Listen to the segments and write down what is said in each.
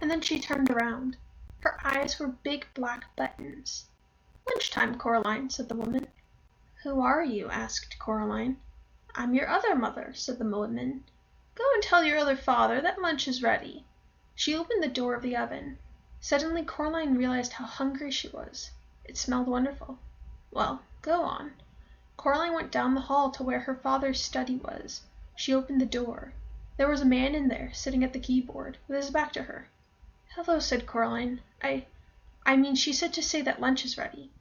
and then she turned around. Her eyes were big black buttons. "Lunchtime, Coraline," said the woman. "Who are you?" asked Coraline. "I'm your other mother," said the woman. "Go and tell your other father that lunch is ready." She opened the door of the oven. Suddenly Coraline realized how hungry she was. It smelled wonderful. "Well, go on." Coraline went down the hall to where her father's study was. She opened the door. There was a man in there, sitting at the keyboard, with his back to her. "Hello," said Coraline. I mean, she said to say that lunch is ready."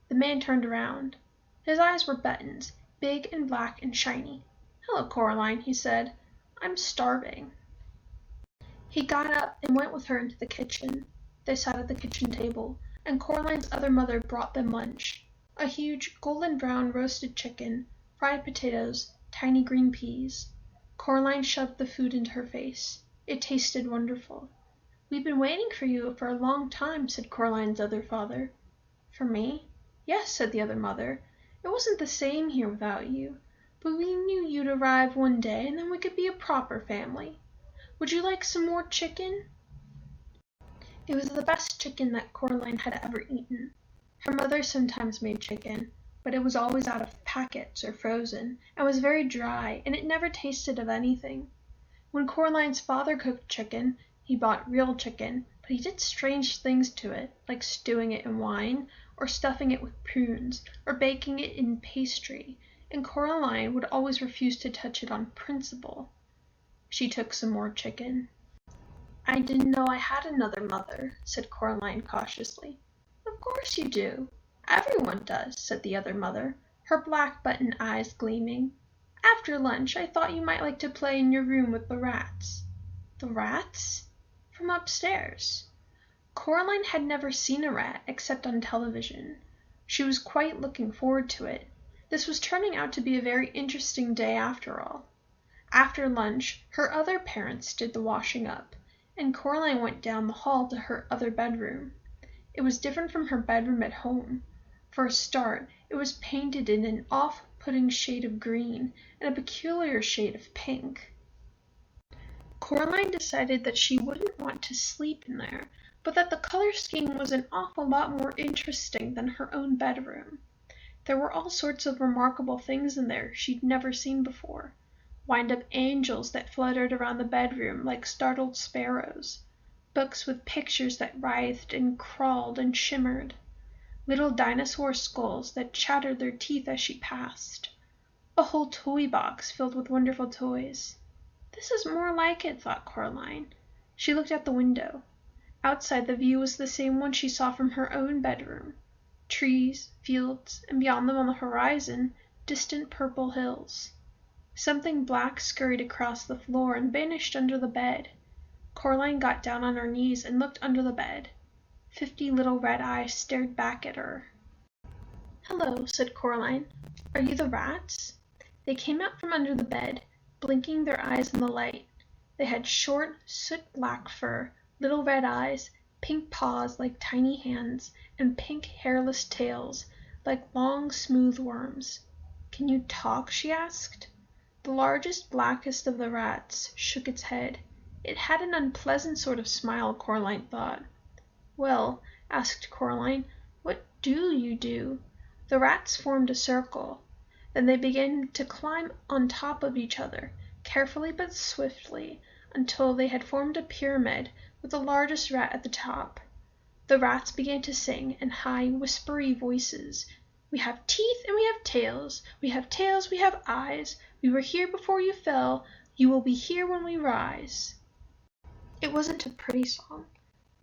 The man turned around. His eyes were buttons, big and black and shiny. "Hello, Coraline," he said. "I'm starving." He got up and went with her into the kitchen. They sat at the kitchen table, and Coraline's other mother brought them lunch. A huge golden brown roasted chicken, fried potatoes, tiny green peas. Coraline shoved the food into her face. It tasted wonderful. "We've been waiting for you for a long time," said Coraline's other father. "For me?" "Yes," said the other mother. "It wasn't the same here without you. But we knew you'd arrive one day, and then we could be a proper family. Would you like some more chicken?" It was the best chicken that Coraline had ever eaten. Her mother sometimes made chicken, but it was always out of packets or frozen, and was very dry, and it never tasted of anything. When Coraline's father cooked chicken, he bought real chicken, but he did strange things to it, like stewing it in wine, or stuffing it with prunes, or baking it in pastry, and Coraline would always refuse to touch it on principle. She took some more chicken. "I didn't know I had another mother," said Coraline cautiously. "Of course you do. Everyone does," said the other mother, her black button eyes gleaming. "After lunch I thought you might like to play in your room with the rats." "The rats?" "From upstairs." Coraline had never seen a rat except on television. She was quite looking forward to it. This was turning out to be a very interesting day after all. After lunch her other parents did the washing up, and Coraline went down the hall to her other bedroom. It was different from her bedroom at home. For a start, it was painted in an off-putting shade of green and a peculiar shade of pink. Coraline decided that she wouldn't want to sleep in there, but that the color scheme was an awful lot more interesting than her own bedroom. There were all sorts of remarkable things in there she'd never seen before. Wind-up angels that fluttered around the bedroom like startled sparrows, books with pictures that writhed and crawled and shimmered, little dinosaur skulls that chattered their teeth as she passed, a whole toy box filled with wonderful toys. This is more like it, thought Coraline. She looked out the window. Outside the view was the same one she saw from her own bedroom. Trees, fields, and beyond them on the horizon, distant purple hills. Something black scurried across the floor and vanished under the bed. Coraline got down on her knees and looked under the bed. 50 little red eyes stared back at her. "Hello," said Coraline. "Are you the rats?" They came out from under the bed, blinking their eyes in the light. They had short, soot-black fur, little red eyes, pink paws like tiny hands, and pink hairless tails, like long, smooth worms. "Can you talk?" she asked. The largest, blackest of the rats shook its head. It had an unpleasant sort of smile, Coraline thought. "Well," asked Coraline, "what do you do?" The rats formed a circle. Then they began to climb on top of each other, carefully but swiftly, until they had formed a pyramid with the largest rat at the top. The rats began to sing in high, whispery voices. "We have teeth and we have tails. We have tails, we have eyes. We were here before you fell. You will be here when we rise." It wasn't a pretty song.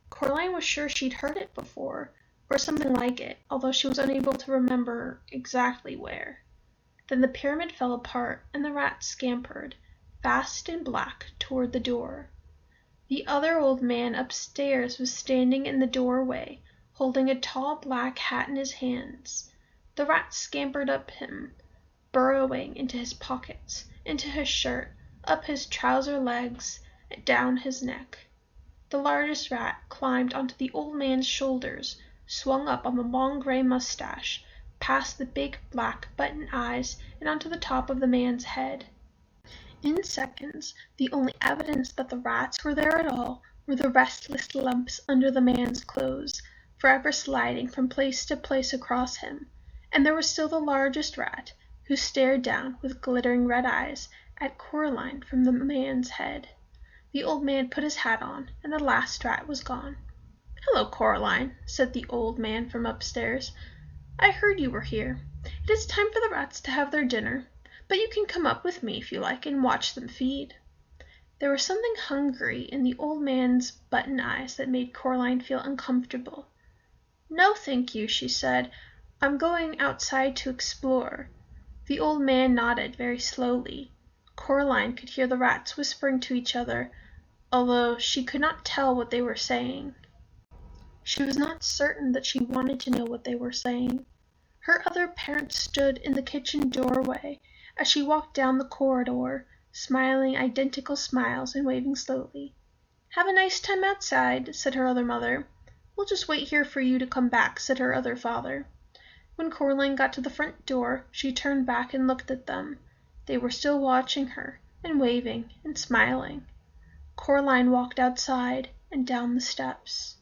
Coraline was sure she'd heard it before, or something like it, although she was unable to remember exactly where. Then the pyramid fell apart, and the rats scampered, fast and black, toward the door. The other old man upstairs was standing in the doorway, holding a tall black hat in his hands. The rats scampered up him, burrowing into his pockets, into his shirt, up his trouser legs, down his neck. The largest rat climbed onto the old man's shoulders, swung up on the long gray mustache, past the big black button eyes, and onto the top of the man's head. In seconds, the only evidence that the rats were there at all were the restless lumps under the man's clothes, forever sliding from place to place across him, and there was still the largest rat, who stared down with glittering red eyes at Coraline from the man's head. The old man put his hat on, and the last rat was gone. "Hello, Coraline," said the old man from upstairs. "I heard you were here. It is time for the rats to have their dinner, but you can come up with me if you like and watch them feed." There was something hungry in the old man's button eyes that made Coraline feel uncomfortable. "No, thank you," she said. "I'm going outside to explore." The old man nodded very slowly. Coraline could hear the rats whispering to each other, although she could not tell what they were saying. She was not certain that she wanted to know what they were saying. Her other parents stood in the kitchen doorway as she walked down the corridor, smiling identical smiles and waving slowly. "Have a nice time outside," said her other mother. "We'll just wait here for you to come back," said her other father. When Coraline got to the front door, she turned back and looked at them. They were still watching her, and waving and smiling. Coraline walked outside and down the steps.